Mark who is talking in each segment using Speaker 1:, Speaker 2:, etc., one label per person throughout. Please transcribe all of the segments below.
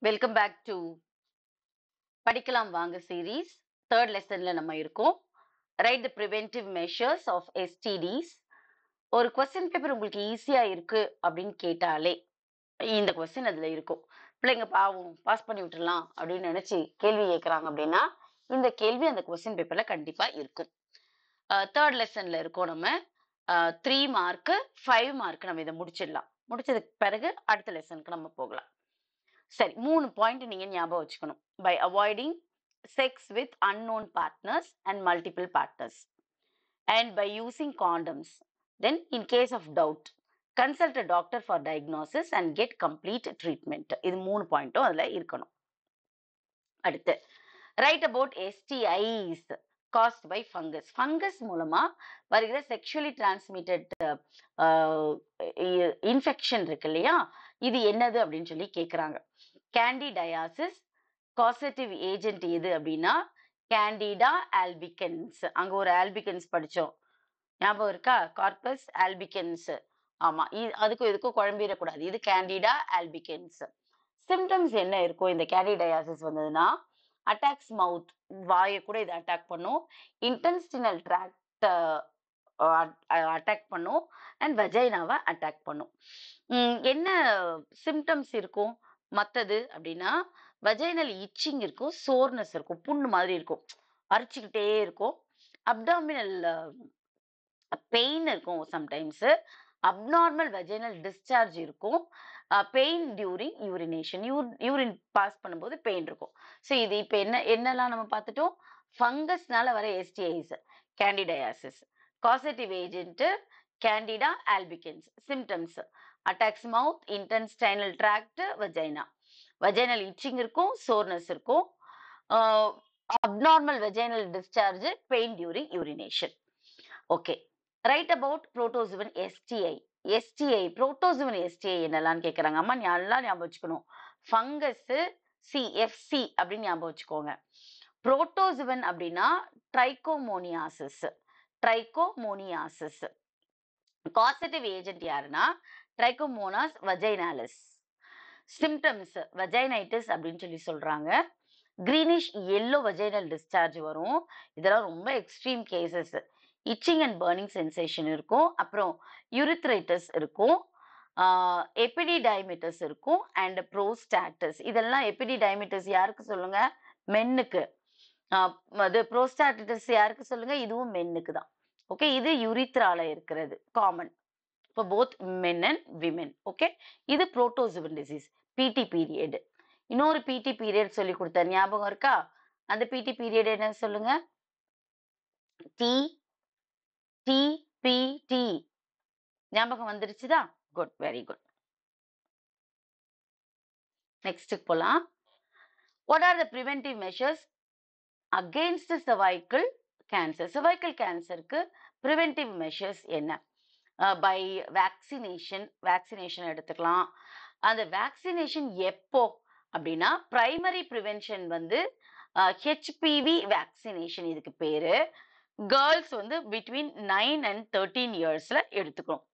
Speaker 1: Welcome back to படிக்கலாம் வாங்க series. Third லெசன்ல நம்ம இருக்கோம். Right the preventive measures of STDs. ஒரு கொஸ்டின் பேப்பர் உங்களுக்கு ஈஸியா இருக்கு அப்படின்னு கேட்டாலே இந்த கொஸ்டின் அதுல இருக்கும். பிள்ளைங்க பாவம் பாஸ் பண்ணி விட்டுறலாம் அப்படின்னு நினைச்சு கேள்வி கேட்கறாங்க அப்படின்னா இந்த கேள்வி அந்த கொஸ்டின் பேப்பர்ல கண்டிப்பா இருக்கும். தேர்ட் லெசன்ல இருக்கோம் நம்ம. 3 மார்க் 5 மார்க் நம்ம இதை முடிச்சிடலாம். முடிச்சதுக்கு பிறகு அடுத்த லெசனுக்கு நம்ம போகலாம். சரி, 3 பாயிண்ட் நீங்க ஞாபகம் வச்சுக்கணும். By avoiding sex with unknown partners and multiple partners and by using condoms. Then in case of doubt consult a doctor for diagnosis and get complete treatment. இது 3 பாயிண்ட்டும் அதுல இருக்கணும். அடுத்து right about STIs caused by fungus. Fungus மூலமா வருகிற sexually transmitted infection இருக்கு இல்லையா, இது என்னது அப்படின்னு சொல்லி கேக்குறாங்க. கேண்டிடயாசிஸ் காசேட்டிவ் ஏஜென்ட் எது அப்படின்னா கேண்டிடா ஆல்பிகன்ஸ். அங்க ஒரு ஆல்பிகன்ஸ் படிச்சோம், ஞாபகம் இருக்கா? Corpus albicans. ஆமா, அதுக்கும் இதுக்கும் குழம்பிடக்கூடாது. இது கேண்டிடா ஆல்பிகன்ஸ். சிம்டம்ஸ் என்ன இருக்கும் இந்த கேண்டிடயாசிஸ் வந்ததுன்னா? அட்டாக்ஸ் மவுத், வாயை கூட இது அட்டாக் பண்ணும். இன்டெஸ்டினல் ட்ராக்ட் அட்டாக் பண்ணும் அண்ட் வெஜைனாவை அட்டாக் பண்ணும். என்ன சிம்டம்ஸ் இருக்கும் மற்றது அப்படின்னா? வெஜைனல் இச்சிங் இருக்கும், சோர்னஸ் இருக்கும், புண்ணு மாதிரி இருக்கும், அரிச்சுக்கிட்டே இருக்கும். அப்டாமினல் பெயின் இருக்கும் சம்டைம்ஸ். அப்நார்மல் வெஜைனல் டிஸ்சார்ஜ் இருக்கும். Pain during urination, urine pass பண்ணும்போது பெயின் இருக்கும். ஸோ இது இப்போ என்னெல்லாம் நம்ம பார்த்துட்டோம்? ஃபங்கஸ்னால வர STIs candidiasis, causative agent Candida albicans. Symptoms attacks mouth, intestinal tract, vagina. Vaginal itching இருக்கும், சோர்னஸ் இருக்கும், abnormal vaginal discharge, pain during urination. Okay, right about protozoan STI. Protozoan STI என்னெல்லாம் கேட்கறாங்க. அம்மா நல்லா ஞாபகம் வச்சுக்கணும். ஃபங்கஸ் CFC அப்படின்னு ஞாபகம் வச்சுக்கோங்க. புரோட்டோசுவன் அப்படின்னா ட்ரைகோமோனியாசிஸ். காசேட்டிவ் ஏஜென்ட் யாருன்னா ட்ரைகோமோனாஸ் வஜைனாலிஸ். சிம்டம்ஸ் வஜைனைட்டிஸ் அப்படின்னு சொல்லி சொல்றாங்க. கிரீனிஷ் எல்லோ வஜைனல் டிஸ்சார்ஜ் வரும். இதெல்லாம் ரொம்ப extreme cases. Itching and burning sensation இருக்கும். அப்புறம் யூரித்ரைட்டிஸ் இருக்கும், எபிடிடைமிட்டிஸ் இருக்கும் அண்ட் ப்ரோஸ்டாட்டிஸ். இதெல்லாம் எபிடிடைமிட்டிஸ் யாருக்கு சொல்லுங்க? மென்னுக்கு. அது ப்ரோஸ்டாட்டிஸ் யாருக்கு சொல்லுங்க? இதுவும் மென்னுக்கு தான். ஓகே, இது யூரித்ரால இருக்கிறது, common for both men and women. Okay, இது புரோட்டோசுவன் டிசீஸ். PT period. இன்னொரு பிடி பீரியட் சொல்லி கொடுத்த ஞாபகம் இருக்கா? அந்த பிடி பீரியட் என்ன சொல்லுங்க? TPT. ஞாபகம் வந்துருச்சுதா? Good, very good. நெக்ஸ்ட் போலாம். What are the preventive measures against cervical cancer? cervical cancerக்கு preventive measures என்ன? பை வேக்சினேஷன் எடுத்துக்கலாம். அந்த வேக்சினேஷன் எப்போ அப்படின்னா பிரைமரி ப்ரிவென்ஷன் வந்து HPV வேக்சினேஷன் இதுக்கு பேரு. கேர்ள்ஸ் வந்து பிட்வீன் 9 and 13 இயர்ஸ்ல எடுத்துக்கணும்.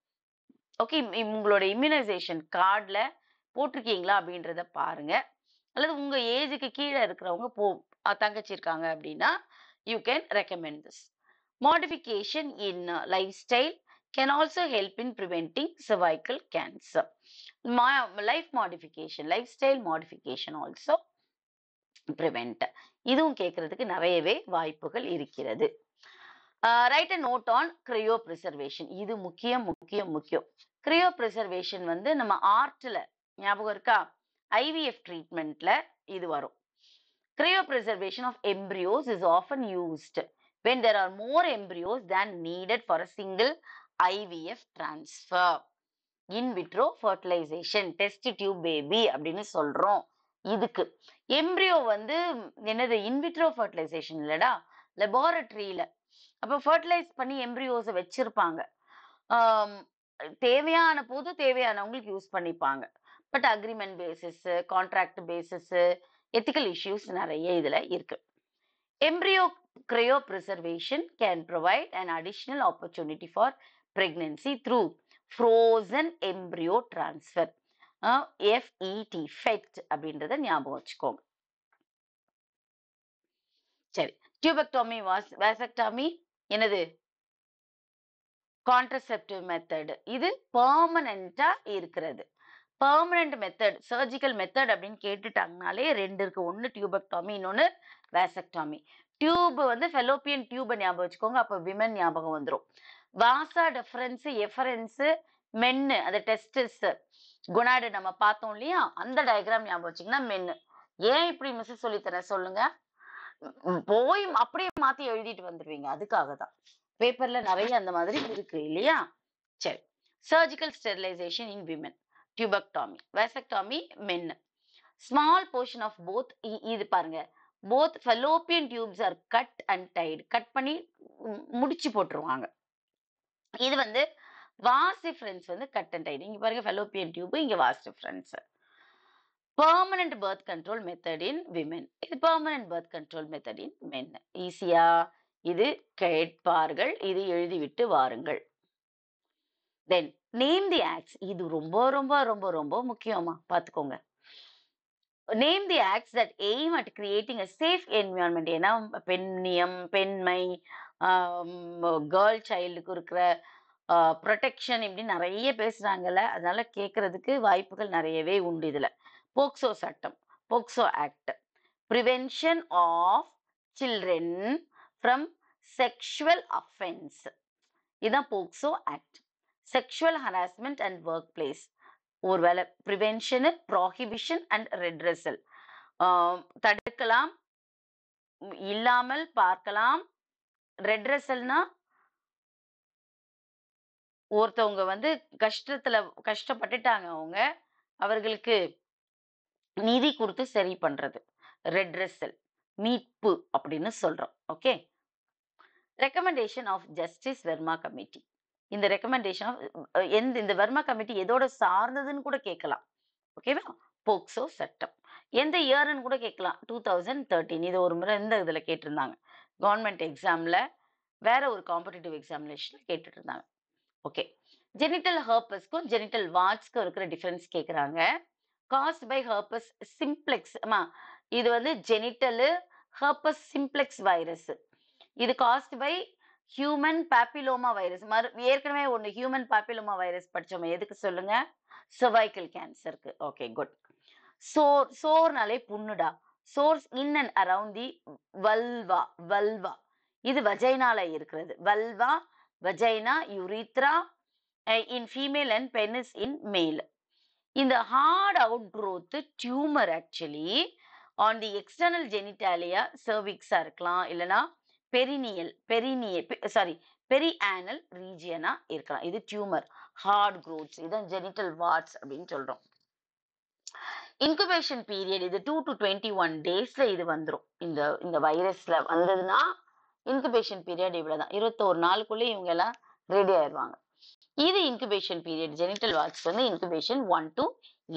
Speaker 1: ஓகே, உங்களோட இம்யூனைசேஷன் கார்டில் போட்டிருக்கீங்களா அப்படின்றத பாருங்க. அல்லது உங்க ஏஜுக்கு கீழே இருக்கிறவங்க தங்கச்சி இருக்காங்க அப்படின்னா you can recommend this. Modification in life style can also help in preventing cervical cancer. lifestyle modification also prevent. இதுவும் கேட்கறதுக்கு நிறையவே வாய்ப்புகள் இருக்கிறது. Write a note on cryopreservation. இது முக்கியம். கிரையோ பிரிசர்வேஷன் வந்து நம்ம ஆர்ட்ல ஞாபகம் இருக்கா? IVF ட்ரீட்மெண்ட்ல இது வரும். Cryopreservation of embryos is often used when there are more embryos than needed for a single IVF transfer. In vitro fertilisation, test tube baby அப்படின்னு சொல்றோம். இதுக்கு எம்ப்ரியோ வந்து என்னது? இன்விட்ரோ ஃபர்டிலைசேஷன் இல்லடா, லெபார்டரியில. அப்போ ஃபர்டிலைஸ் பண்ணி எம்ப்ரியோஸை வச்சிருப்பாங்க. தேவையான போது தேவையானவங்களுக்கு யூஸ் பண்ணிப்பாங்க. But agreement basis, contract basis, ethical issues நிறைய இதுல இருக்கு. Embryo cryopreservation can provide an additional opportunity for pregnancy through frozen embryo transfer. FET fed அப்படின்றத ஞாபகம் வச்சுக்கோங்க. சரி, டியூபெக்டாமி வாசெக்டாமி என்னது? Contraceptive method. இது பெர்மனண்டா இருக்கிறது. பெர்மனன்ட் மெத்தட், சர்ஜிக்கல் மெத்தட் அப்படின்னு கேட்டுட்டாங்கனாலே ரெண்டு இருக்கு. ஒன்னு டியூபெக்டாமி, இன்னொன்னு வாசெக்டாமி. டியூப் வந்து ஃபெலோப்பியன் டியூபை ஞாபகம் வச்சுக்கோங்க, அப்ப விமன் ஞாபகம் வந்துடும். வாசா டெஃபரன்ஸ், எஃபரன்ஸ், மென்னு அந்த டெஸ்டிஸ் குணாடு நம்ம பார்த்தோம் இல்லையா, அந்த டயக்ராம் ஞாபகம் வச்சுங்கன்னா மென்னு. ஏன் இப்படி மிஸ் சொல்லித்தரேன் சொல்லுங்க? போய் அப்படியே மாத்தி எழுதிட்டு வந்துருவீங்க, அதுக்காக தான். பேப்பர்ல நிறைய அந்த மாதிரி இருக்கு இல்லையா? சரி, surgical sterilization in women, tubectomy, vasectomy, men. Small portion of both. இது பாருங்க, both fallopian tubes are cut and tied. Cut பண்ணி முடிச்சு போட்டுருவாங்க. இது வந்து வாஸ் டிஃபரன்ஸ் வந்து கட் அண்ட் டைட். இங்க பாருங்க ஃபெலோப்பியன் டியூப், இங்க vas deferens. Permanent birth control method in women. இது permanent birth control method in men. ஈஸியா இது கேட்பார்கள், இது எழுதிவிட்டு வாருங்கள். Then name the acts. இது ரொம்ப ரொம்ப ரொம்ப ரொம்ப முக்கியமா பாத்துக்கோங்க. Name the acts that aim at creating a safe environment. ஏன்னா பெண்ணியம், பெண்மை, கேர்ள் சைல்டுக்கு இருக்கிற ப்ரொடெக்ஷன் இப்படி நிறைய பேசுறாங்கல்ல, அதனால கேட்கறதுக்கு வாய்ப்புகள் நிறையவே உண்டு. இதுல போக்சோ சட்டம், POCSO act, prevention of children from sexual offence. இதுதான் POCSO act. Sexual harassment and workplace, ஒருவேளை ப்ரிவென்ஷன், ப்ராஹிபிஷன் அண்ட் ரெட்ரெசல். தடுக்கலாம், இல்லாமல் பார்க்கலாம். ரெட்ரெசல்னா ஒருத்தவங்க வந்து கஷ்டப்பட்டுட்டாங்க, அவங்க அவர்களுக்கு நிதி கொடுத்து சரி பண்றது ரெட்ரெசல், மீட்பு அப்படின்னு சொல்றோம். Okay. Recommendation of justice Verma committee. இந்த ரெக்கமெண்டேஷன் ஆஃப் இந்த வெர்மா கமிட்டி எதோட சார்ந்ததுன்னு கூட கேட்கலாம். ஓகேவா? போக்சோ சட்டம் எந்த இயர்னு கூட கேட்கலாம். 2013. இது ஒரு முறை இந்த இதுல கேட்டிருந்தாங்க, கவர்மெண்ட் எக்ஸாம்ல, வேற ஒரு காம்படிட்டிவ் எக்ஸாமினேஷன்ல கேட்டுட்டு இருந்தாங்க. ஓகே. ஜெனிட்டல் ஹெர்பஸ்க்கும் ஜெனிட்டல் வார்ட்ஸ்க்கும் இருக்கிற டிஃபரன்ஸ் கேட்குறாங்க. Caused by herpes simplex. இது வந்து ஜெனிட்டல் ஹெர்பஸ் சிம்ப்ளெக்ஸ் வைரஸ். இது caused by human papilloma virus. ஏற்கனவே ஒன்று ஹியூமன் பாப்பிலோமா வைரஸ் படிச்சோம், எதுக்கு சொல்லுங்க? cervical கேன்சருக்கு. Okay, good. சோர்னாலே புண்ணுடா. Sores in and around the vulva. Vulva இது வஜைனால இருக்கிறது. Vulva, vagina, urethra in female and penis in male. இந்த hard outgrowth tumour actually on the external genitalia, சர்விக்ஸா இருக்கலாம், இல்லைன்னா பெரிஆனல் ரீஜியனா இருக்கலாம். இது டியூமர் ஹார்ட் க்ரோத்ஸ், இதான் ஜெனிட்டல் வார்ட்ஸ் அப்படின்னு சொல்றோம். இன்குபேஷன் பீரியட் இது 2 to 21 daysல இது வந்துடும். இந்த வைரஸ்ல வந்ததுன்னா இன்குபேஷன் பீரியட் இவ்வளவுதான், 21 நாளுக்குள்ளே இவங்க எல்லாம் ரெடி ஆயிடுவாங்க. இது இன்குபேஷன் பீரியட். ஜெனிட்டல் வார்ட்ஸ் வந்து இன்குபேஷன் 1 to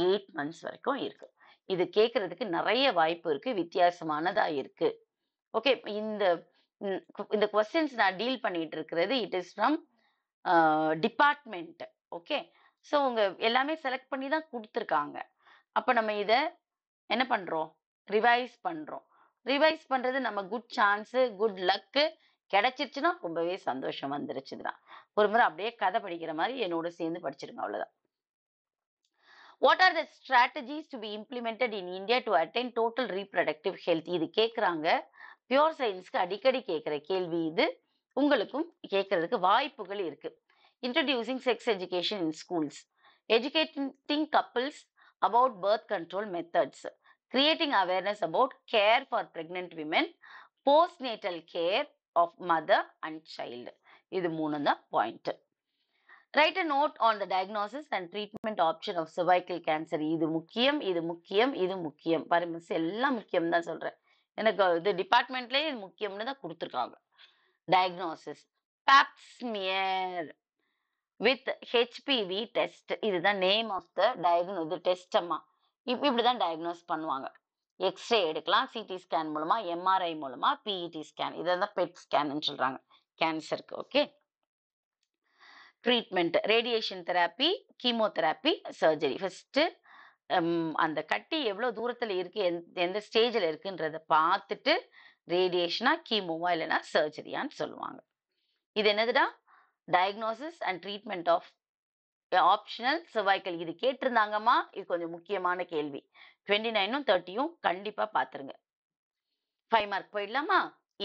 Speaker 1: 8 months வரைக்கும் இருக்கு. இது கேட்கறதுக்கு நிறைய வாய்ப்பு இருக்கு, வித்தியாசமானதா இருக்கு. ஓகே. இந்த கொஸ்டின்ஸ் நான் டீல் பண்ணிட்டு இருக்கிறது it is from department. Okay. So உங்க எல்லாமே செலக்ட் பண்ணி தான் கொடுத்துருக்காங்க. அப்ப நம்ம இத என்ன பண்றோம்? ரிவைஸ் பண்றோம். ரிவைஸ் பண்றது நம்ம குட் சான்ஸ், குட் லக். கிடைச்சிருச்சுன்னா ரொம்பவே சந்தோஷம் வந்துருச்சுன்னா ஒரு முறை அப்படியே கதை படிக்கிற மாதிரி என்னோட சேர்ந்து படிச்சிருங்க, அவ்வளவுதான். What are the strategies to be implemented in India to attain total reproductive health? இது கேக்குறாங்க. பியூர் சயின்ஸ்க்கு அடிக்கடி கேட்கிற கேள்வி இது. உங்களுக்கும் கேட்கறதுக்கு வாய்ப்புகள் இருக்கு. Introducing sex education in schools, educating couples about birth control methods, creating awareness about care for pregnant women, postnatal care of mother and child. இது 3 தான் point. Write a note on the diagnosis and treatment option of cervical cancer. இது முக்கியம், இது முக்கியம், இது முக்கியம். பாருங்க, எல்லாம் முக்கியம் தான் சொல்றேன். எனக்கு இது டிபார்ட்மெண்ட்லயே இது முக்கியம்னு தான் கொடுத்துருக்காங்க. Diagnosis, pap smear with HPV test. இதுதான் நேம் ஆஃப் த டெஸ்ட். அம்மா இப்படிதான் டயக்னோஸ் பண்ணுவாங்க. எக்ஸ்ரே எடுக்கலாம், சிடி ஸ்கேன் மூலமா, எம்ஆர்ஐ மூலமா, பிஇடி ஸ்கேன், இதான் பெட் ஸ்கேன் சொல்றாங்க கேன்சருக்கு. Okay. Treatment, radiation therapy, chemotherapy, surgery. First அந்த கட்டி எவ்வளவு தூரத்துல இருக்கு, எந்த ஸ்டேஜ்ல இருக்குன்றத பார்த்துட்டு ரேடியேஷனா, கீமோவா இல்லைன்னா சர்ஜரியான்னு சொல்லுவாங்க. இது என்னதுடா? Diagnosis and treatment of optional cervical. இது கேட்டிருந்தாங்கம்மா. இது கொஞ்சம் முக்கியமான கேள்வி. 29ம் 30யும் கண்டிப்பா பாத்துருங்க. 5 மார்க் போயிடலாமா?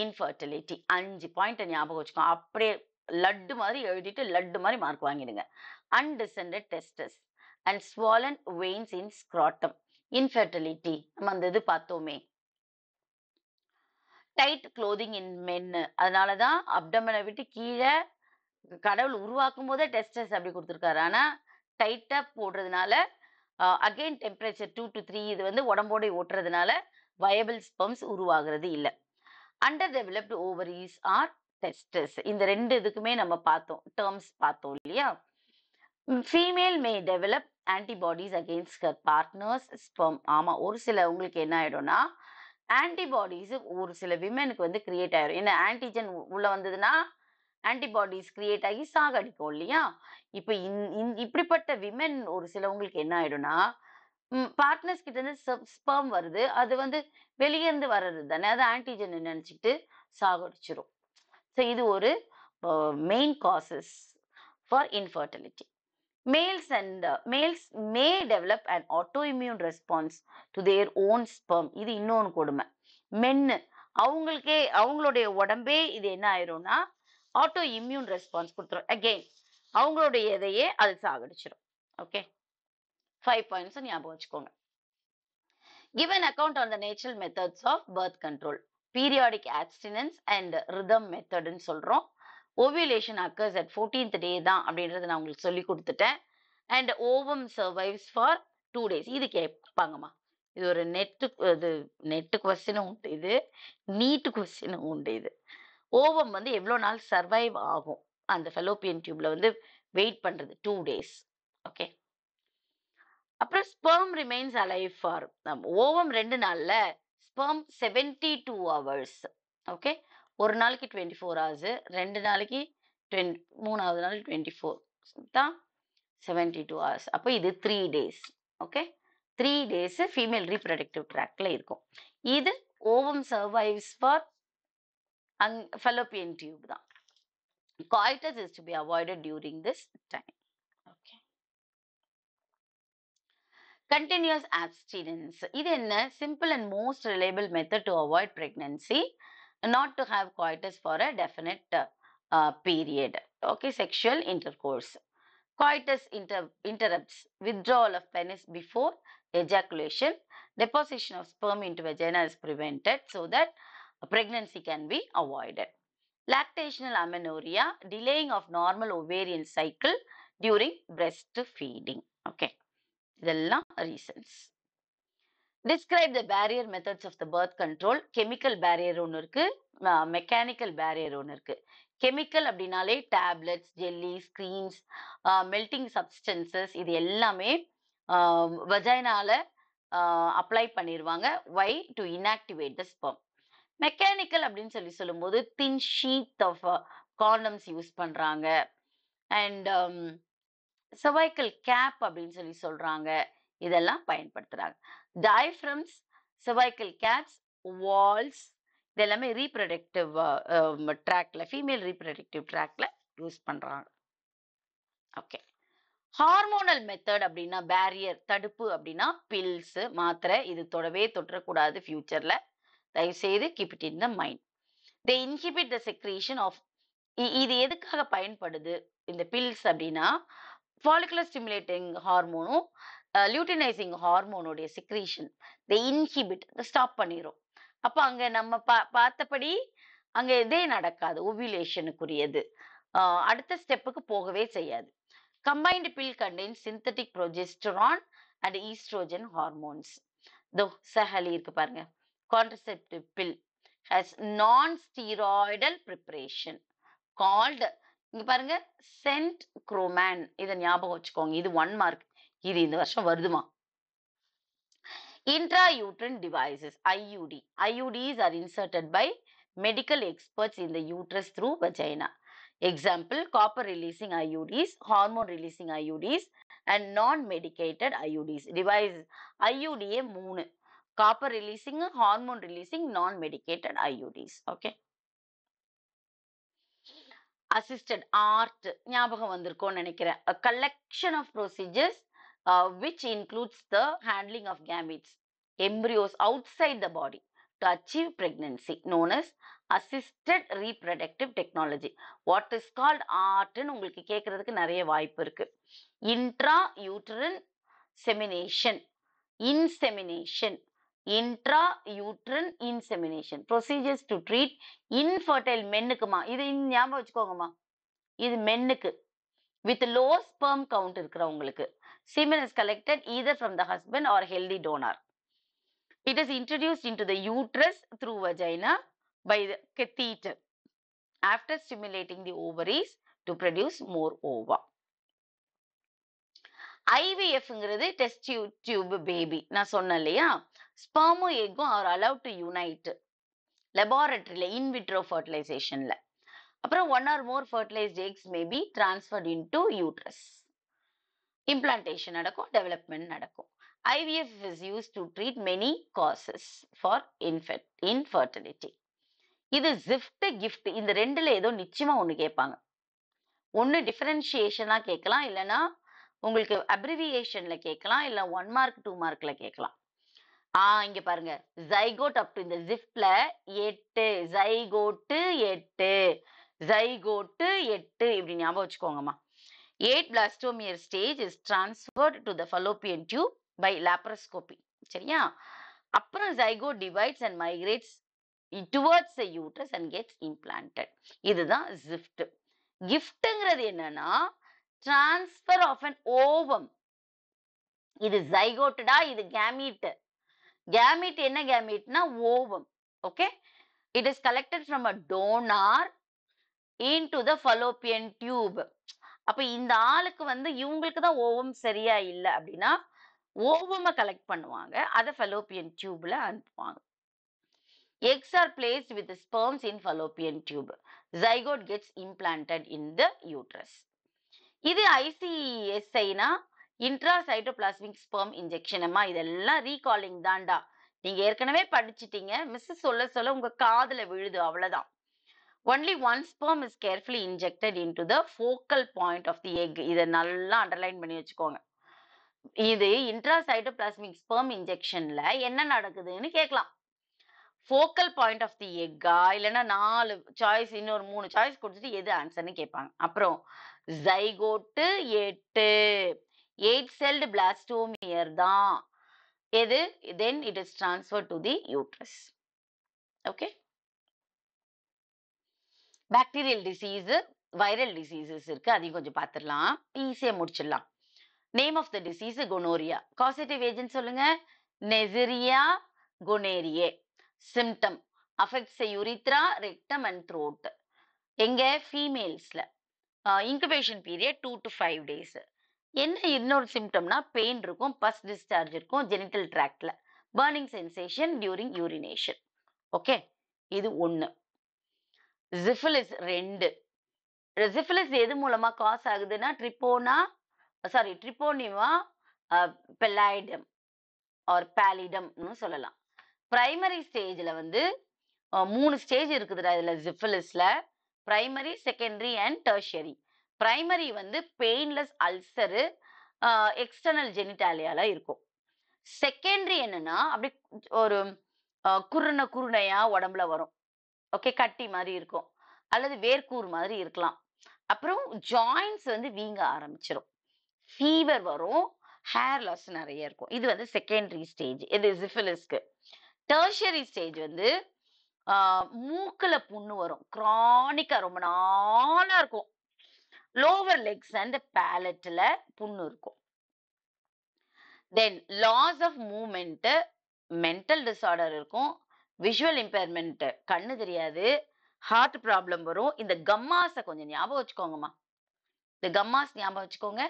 Speaker 1: இன்ஃபர்டிலிட்டி 5 பாயிண்ட் ஞாபகம் வச்சுக்கோ. அப்படியே லட்டு மாதிரி எழுதிட்டு லட்டு மாதிரி மார்க் வாங்கிடுங்க. Undescended testes and swollen veins in scrotum. Infertility நம்ம அந்த இது பார்த்தோமே. Tight clothing in men. அதனாலதான் அப்டமனை விட்டு கீழே கடவுள் உருவாக்கும் போதே டெஸ்டஸ் அப்படி கொடுத்துருக்காரு. ஆனா டைட்டா போடுறதுனால அகைன் டெம்பரேச்சர் 2 to 3 இது வந்து உடம்போட ஓட்டுறதுனால வயபிள் ஸ்பெர்ம்ஸ் உருவாகிறது இல்ல. Underdeveloped ovaries or testes. இந்த ரெண்டு இதுக்குமே நம்ம பார்த்தோம், டேர்ம்ஸ் பார்த்தோம் இல்லையா? Female may develop antibodies against her partner's sperm. ஆமா, ஒரு சில உங்களுக்கு என்ன ஆயிடும்னா ஆன்டிபாடிஸ் ஒரு சில விமெனுக்கு வந்து கிரியேட் ஆயிடும். என்ன ஆன்டிஜன் உள்ள வந்ததுன்னா ஆன்டிபாடிஸ் கிரியேட் ஆகி சாகடிக்கும் இல்லையா? இப்ப இப்படிப்பட்ட விமென் ஒரு சிலவங்களுக்கு என்ன ஆயிடும்னா பார்ட்னர்ஸ் கிட்ட இருந்து ஸ்பெர்ம் வருது, அது வந்து வெளியே இருந்து வர்றது தானே, அது ஆன்டிஜன் நினைச்சுக்கிட்டு சாகடிச்சிரும். ஸோ இது ஒரு main causes for infertility. Males may develop an autoimmune response to their own sperm. இது இன்னொன்னு கொடுமை. மென்னு அவங்களுக்கே அவங்களுடைய உடம்பே இது என்ன ஆயிரும்னா ஆட்டோ இம்யூன் ரெஸ்பான்ஸ் கொடுத்துரும். அகெயின் அவங்களுடைய இதையே அது சாகடிச்சிடும். ஓகே, 5 பாயிண்ட்ஸ் ஞாபகம் வச்சுக்கோங்க. Give an account on the natural methods of birth control. Periodic abstinence and rhythm method ன்னு சொல்றோம். Ovulation occurs at 14th day தான் அப்படின்றத நான் உங்களுக்கு சொல்லி கொடுத்துட்டேன். And ovum survives for 2 days. இது கேட்பாங்கம்மா. இது ஒரு நெட் கொஸ்டினும் உண்டு, இது நீட் கொஸ்டினும் உண்டு. இது ஓவம் வந்து எவ்வளவு நாள் சர்வைவ் ஆகும் அந்த ஃபெலோப்பியன் டியூப்ல வந்து வெயிட் பண்றது 2 days. ஓகே, அப்புறம் sperm remains alive for ovum 2 நாள்ல ஸ்பெர்ம் 72 hours. ஓகே, ஒரு நாளைக்கு 24 hours, 2 நாளைக்கு 3வது நாள் 24 தான் 72 hours. அப்போ இது 3 days. Okay, 3 days female reproductive ட்ராக்ல இருக்கும். இது ovum survives for fallopian tube தான். Coitus is to be avoided during this time. Okay. Continuous abstinence. இது என்ன? Simple and most reliable method to avoid pregnancy, not to have coitus for a definite period. Okay, sexual intercourse. Coitus interrupts withdrawal of penis before ejaculation. Deposition of sperm into vagina is prevented so that pregnancy can be avoided. Lactational amenorrhea, delaying of normal ovarian cycle during breastfeeding. Okay, இதெல்லாம் reasons. Describe the barrier methods of the birth control. Chemical barrier ஒன்று இருக்கு, mechanical barrier ஒன்று இருக்கு. Chemical அப்படின்னாலே tablets, jellies, creams, melting substances, இது எல்லாமே வஜைனால apply பண்ணிடுவாங்க. Why? To inactivate the sperm. Mechanical அப்படின்னு சொல்லும்போது thin sheet of condoms use பண்றாங்க. அண்ட் cervical கேப் அப்படின்னு சொல்றாங்க. இதெல்லாம் பயன்படுத்துறாங்க. டயஃப்ரம்ஸ், cervical கேப்ஸ், வால்ஸ், இதெல்லாமே ரீப்ரடக்டிவ் ட்ராக்ல, ஃபீமேல் ரீப்ரடக்டிவ் ட்ராக்ல யூஸ் பண்றாங்க. ஓகே, ஹார்மோனல் மெத்தட் அப்படின்னா பேரியர் தடுப்பு அப்படின்னா பில்ஸ், மாத்திரை, இது தொட்டக்கூடாது ஃபியூச்சர்ல. தயவு செய்து keep it in the mind. They inhibit the secretion of. இது எதுக்காக பயன்படுது இந்த பில்ஸ் அப்படின்னா ஃபாலிகுலர் ஸ்டிமுலேட்டிங் ஹார்மோனும் லியூட்டினைசிங் ஹார்மோனுடைய செக்ரீஷன் தே இன்ஹிபிட், ஸ்டாப் பண்ணிரும். அப்ப அங்க நம்ம பார்த்தபடி அங்க இதே நடக்காது, ஓவியுலேஷனுக்குரியது அடுத்த ஸ்டெப்புக்கு போகவே செய்யாது. Combined pill contains synthetic progesterone and oestrogen hormones. தோ சஹலி இருக்கு பாருங்க, contraceptive pill has non-steroidal preparation called, இங்க பாருங்க, சென்ட் குரோமேன். இதை ஞாபகம் வச்சுக்கோங்க, இது 1 மார்க். இது இந்த வருஷம் வருதுமா. Intrauterine devices, IUD. IUDs are inserted by medical experts in the uterus through vagina. Example, copper releasing IUDs, hormone releasing IUDs, and non-medicated IUDs. Device IUD மூணு, copper releasing, hormone releasing, non-medicated IUDs. Okay. Assisted art ஞாபகம் வந்திருக்கும்னு நினைக்கிறேன். A collection of procedures which includes the handling of gametes, embryos outside the body to achieve pregnancy, known as assisted reproductive technology. What is called art ன்னு உங்களுக்கு கேட்கறதுக்கு நிறைய வாய்ப்பு இருக்கு. Intrauterine semination, insemination, intrauterine insemination, procedures to treat infertile மென்னுக்குமா, இது ஞாபகம் வச்சுக்கோங்கம்மா, இது மென்னுக்கு with low sperm count இருக்கிறவங்களுக்கு. Semen is collected either from the husband or healthy donor. It is introduced into the uterus through vagina by the catheter after stimulating the ovaries to produce more ova. IVFங்கிறது test tube baby. நான் சொன்னேன் இல்லையா, ஸ்பெர்மும் எக்கும் are allowed to unite லெபார்டரியில in vitro ஃபர்டிலைசேஷன்ல. அப்புறம் one or more fertilized eggs may be transferred into uterus. Implantation நடக்கும், டெவலப்மெண்ட் நடக்கும். IVF is used to treat many causes for infertility. இது ஜிஃப்ட் கிஃப்ட் இந்த ரெண்டுல ஏதோ நிச்சயமா ஒண்ணு கேட்பாங்க. ஒன்னு டிஃபரன்ஷியேஷனா கேட்கலாம், இல்லைன்னா உங்களுக்கு அப்ரிவியேஷன்ல கேட்கலாம், இல்ல 1 மார்க் 2 மார்க்ல கேட்கலாம். இங்க பாருங்க, ஜைகோட் அப் டு இந்த ஜிஃப்ட்ல 8, ஜைகோட்டு 8, ஜைகோட்டு 8 இப்படி ஞாபகம் வச்சுக்கோங்கம்மா. 8 blastomeres stage is transferred to the fallopian tube by laparoscopy. சரியா? அப்புறம் zygote divides and migrates towards the uterus and gets implanted. இதுதான் gift. giftங்கிறது என்னன்னா transfer of an ovum. இது zygoteடா, இது gamete. gamete என்ன gameteனா ovum. Okay? It is collected from a donor into the fallopian tube. அப்ப இந்த ஆளுக்கு வந்து இவங்களுக்கு தான் ஓவம் சரியா இல்லை அப்படின்னா ஓவமை கலெக்ட் பண்ணுவாங்க, அதை fallopian டியூப்ல அனுப்புவாங்க. Eggs are placed with the sperms in fallopian tube. Zygote gets implanted in the uterus. இது ICSI-னா intracytoplasmic sperm injection. அம்மா இதெல்லாம் ரீகாலிங் தான்டா, நீங்க ஏற்கனவே படிச்சிட்டீங்க, மிஸ் சொல்ல சொல்ல உங்க காதுல விழுது, அவ்வளவுதான். Only one sperm is carefully injected into the focal point of the egg. இதை நல்லா அண்டர்லைன் பண்ணி வச்சுக்கோங்க. இது intracytoplasmic sperm injectionல என்ன நடக்குதுன்னு கேட்கலாம். focal point of the egg இல்லைன்னா 4 சாய்ஸ், இன்னொரு 3 சாய்ஸ் கொடுத்துட்டு எது ஆன்சர்னு கேட்பாங்க. அப்புறம் ஜைகோட்டு 8 celled blastomere தான் எது, then it is transferred to the uterus. Okay. Bacterial disease, viral diseases இருக்கு, அதையும் கொஞ்சம் பார்த்துடலாம், ஈஸியா முடிச்சிடலாம். Name of the disease gonorrhoea. Causative agent சொல்லுங்க, Neisseria gonorrhoeae. Symptom affects urethra, rectum and throat. எங்க ஃபீமேல்ஸ்ல. Incubation period 2 to 5 days. என்ன இன்னொரு சிம்டம்னா பெயின் இருக்கும், பஸ் டிஸ்சார்ஜ் இருக்கும் ஜெனிட்டல் ட்ராக்ட்ல, burning sensation during urination. Okay, இது 1. ஜிஃபிலிஸ் 2. ஜிஃபிலிஸ் எது மூலமா காஸ் ஆகுதுன்னா ட்ரிபோனிமா பெல்லாய்டம் ஆர் பேலிடம்னு சொல்லலாம். பிரைமரி ஸ்டேஜ்ல வந்து 3 ஸ்டேஜ் இருக்குதுடா இதுல ஜிஃபிலிஸ்ல, primary, secondary and tertiary. Primary வந்து பெயின்லெஸ் அல்சரு எக்ஸ்டர்னல் ஜெனிட்டாலியால இருக்கும். செகண்டரி என்னன்னா அப்படி ஒரு குருணையா உடம்புல வரும். ஓகே, கட்டி மாதிரி இருக்கும், அல்லது வேர்க்கூர் மாதிரி இருக்கலாம். அப்புறம் ஜாயின்ஸ் வந்து வீங்க ஆரம்பிச்சிடும், ஃபீவர் வரும், ஹேர் லாஸ் நிறைய இருக்கும். இது வந்து செகண்டரி ஸ்டேஜ், இது ஜிஃபிலிஸ்க்கு. டெர்ஷியரி ஸ்டேஜ் வந்து மூக்குல புண்ணு வரும், கிரானிக்கா ரொம்ப நாளா இருக்கும். லோவர் லெக்ஸ் அண்ட் பேலட்ல புண்ணு இருக்கும். Then loss of movement, mental disorder இருக்கும், விஷுவல் இம்பேர்மெண்ட், கண்ணு தெரியாது, ஹார்ட் ப்ராப்ளம் வரும். இந்த கம்மாஸை கொஞ்சம் ஞாபகம் வச்சுக்கோங்கம்மா, இந்த கம்மாஸ் ஞாபகம் வச்சுக்கோங்க.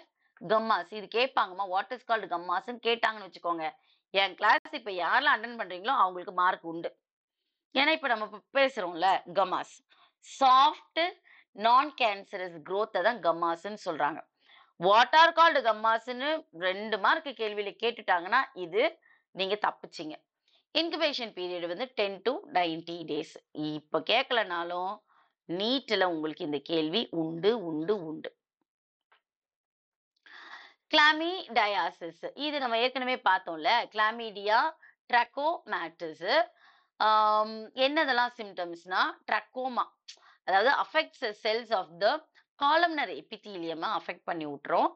Speaker 1: கம்மாஸ் இது கேட்பாங்கம்மா, வாட் இஸ் கால்டு கம்மாஸ்ன்னு கேட்டாங்கன்னு வச்சுக்கோங்க. என் கிளாஸ் இப்ப யாரெல்லாம் அட்டன் பண்றீங்களோ அவங்களுக்கு மார்க் உண்டு. ஏன்னா இப்ப நம்ம பேசுறோம்ல, கம்மாஸ் சாஃப்ட் நான் கேன்சரஸ் growth தான் கம்மாஸ்ன்னு சொல்றாங்க. வாட் ஆர் கால்டு கம்மாஸ்ன்னு 2 மார்க் கேள்வியில கேட்டுட்டாங்கன்னா இது நீங்க தப்பிச்சீங்க. இன்குபேஷன் பீரியட் வந்து 10 to 90 டேஸ். இப்ப கேட்கலனாலும் நீட்ல உங்களுக்கு இந்த கேள்வி உண்டு உண்டு உண்டு. கிளாமிடியாசிஸ் இது நம்ம ஏற்கனவே பார்த்தோம்ல. Chlamydia trachomatis. என்னதெல்லாம் சிம்டம்ஸ்னா ட்ரக்கோமா, அதாவது affects cells of the columnar epithelium affect பண்ணி விட்டுரும்.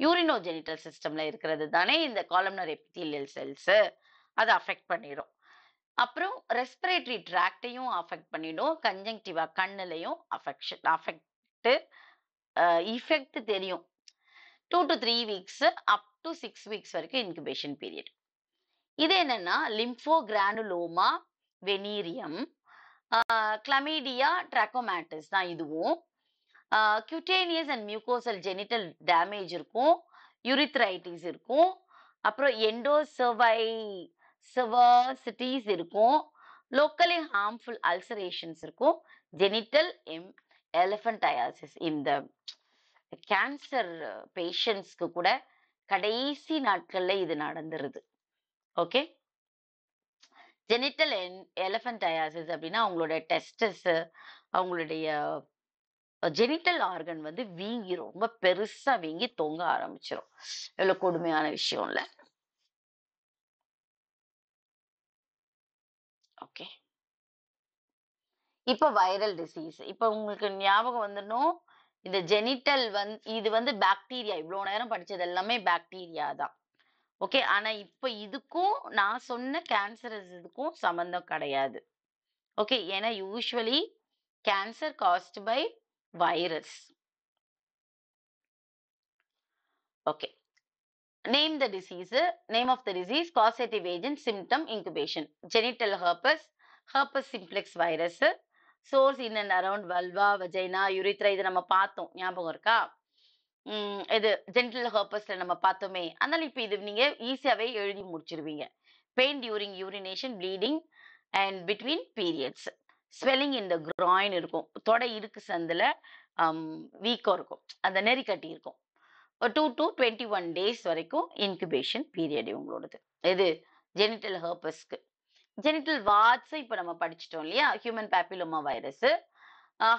Speaker 1: யூரினோஜெனிட்டல் சிஸ்டம்ல இருக்கிறது தானே இந்த காலம்னர் எபித்தீலியல் செல்ஸ், அதை அஃபெக்ட் பண்ணிடும். அப்புறம் ரெஸ்பிரேட்டரி ட்ராக்டையும் அஃபெக்ட் பண்ணிடும். கன்ஜங்டிவா கண்ணுலையும் இஃபெக்ட் தெரியும். 2 to 3 weeks up to 6 weeks வரைக்கும் இன்குபேஷன் பீரியட். இது என்னன்னா லிம்போகிரானுலோமா வெனீரியம், கிளமீடியா ட்ராக்கோமேட்டிஸ் தான் இதுவும். cutaneous and mucosal genital damage இருக்கும், யூரித்ரைட்டிஸ் இருக்கும், அப்புறம் எண்டோசர்வைசிட்டிஸ் இருக்கும், லோக்கலி ஹார்ம்ஃபுல் அல்சரேஷன்ஸ் இருக்கும், ஜெனிட்டல் எலஃபன்டையாசிஸ். இந்த கேன்சர் பேஷண்ட்ஸ்க்கு கூட கடைசி நாட்கள்ல இது நடந்துருது. ஓகே, ஜெனிட்டல் எலஃபன்டையாசிஸ் அப்படின்னா அவங்களோட டெஸ்டஸ், அவங்களுடைய ஜெனிட்டல் ஆர்கன் வந்து வீங்கி ரொம்ப பெருசா வீங்கி தொங்க ஆரம்பிச்சிடும். எவ்வளவு கொடுமையான விஷயம் இல்ல. ஓகே, இப்ப வைரல் டிசீஸ். இப்ப உங்களுக்கு ஞாபகம் வந்துடணும், இந்த ஜெனிட்டல் இது வந்து பாக்டீரியா. இவ்வளவு நேரம் படிச்சது எல்லாமே பாக்டீரியா தான். ஓகே, ஆனா இப்ப இதுக்கும் நான் சொன்ன கேன்சரஸ் இதுக்கும் சம்பந்தம் கிடையாது. ஓகே, ஏன்னா usually cancer caused by virus. Okay, name the disease, name of the disease, causative agent, symptom, incubation. Genital herpes, herpes simplex virus, source in and around vulva, vagina, urethra. இது நம்ம பார்த்தோம், ஞாபகம் இருக்கா? இது ஜெனிட்டல் ஹெர்பஸ்ல நம்ம பார்த்தோமே. அதனால இப்ப இது நீங்க ஈஸியாவே எழுதி முடிச்சிருவீங்க. Pain during urination, bleeding and between periods, swelling in the groin இருக்கும், தொடை இடுக்கு சந்துல வீக்கம் இருக்கும், அந்த நெறிக்கட்டி இருக்கும். 2 to 21 days வரைக்கும் இன்குபேஷன் பீரியட் இவங்களோடது. இது ஜெனிட்டல் ஹெர்பஸ்க்கு. ஜெனிட்டல் வார்ட்ஸ் இப்ப நம்ம படிச்சிட்டோம் இல்லையா? Human papilloma virus.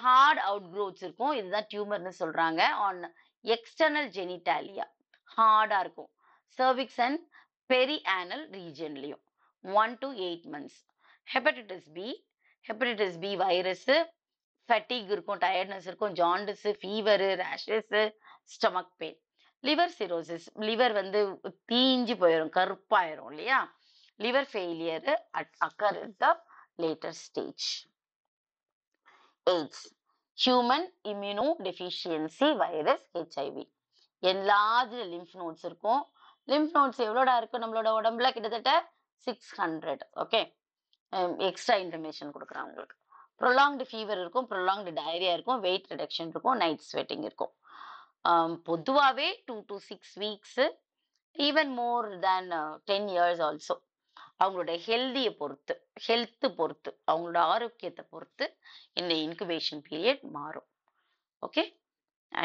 Speaker 1: Hard outgrowths இருக்கும், இதுதான் டியூமர்னு சொல்றாங்க. ஆன் எக்ஸ்டர்னல் ஜெனிட்டாலியா ஹார்டா இருக்கும். சர்விக்ஸ் அண்ட் பெரிஆனல் ரீஜன்லயும் 1 to 8 months. Hepatitis B virus, fatigue இருக்கும், டயர்ட்னஸ் இருக்கும், jaundice, fever, rashes, stomach pain. Liver cirrhosis, liver வந்து தீஞ்சு போயிடும், கருப்பாயிரும் இல்லையா? Liver failure occur in the later stage. AIDS, human immuno deficiency virus, HIV. எல்லாது lymph nodes இருக்கும். லிம்ஃப் நோட்ஸ் எவ்வளோடா இருக்கும் நம்மளோட உடம்புல? கிட்டத்தட்ட 600. ஓகே, எக்ஸ்ட்ரா இன்ஃபர்மேஷன் கொடுக்குறாங்க உங்களுக்கு. ப்ரொலாங்டு ஃபீவர் இருக்கும், ப்ரொலாங்டு டயரியா இருக்கும், வெயிட் ரிடக்ஷன் இருக்கும், நைட் ஸ்வெட்டிங் இருக்கும். பொதுவாகவே 2 to 6 weeks, even more than 10 years also. அவங்களோட ஹெல்த் பொறுத்து, அவங்களோட ஆரோக்கியத்தை பொறுத்து இந்த இன்குபேஷன் பீரியட் மாறும். Okay,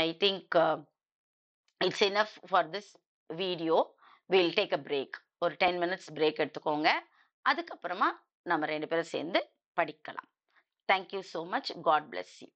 Speaker 1: I think it's enough for this video. Will take a break. ஒரு 10 minutes பிரேக் எடுத்துக்கோங்க. அதுக்கப்புறமா நம்ம 2 பேரும் சேர்ந்து படிக்கலாம். Thank you so much. God bless you.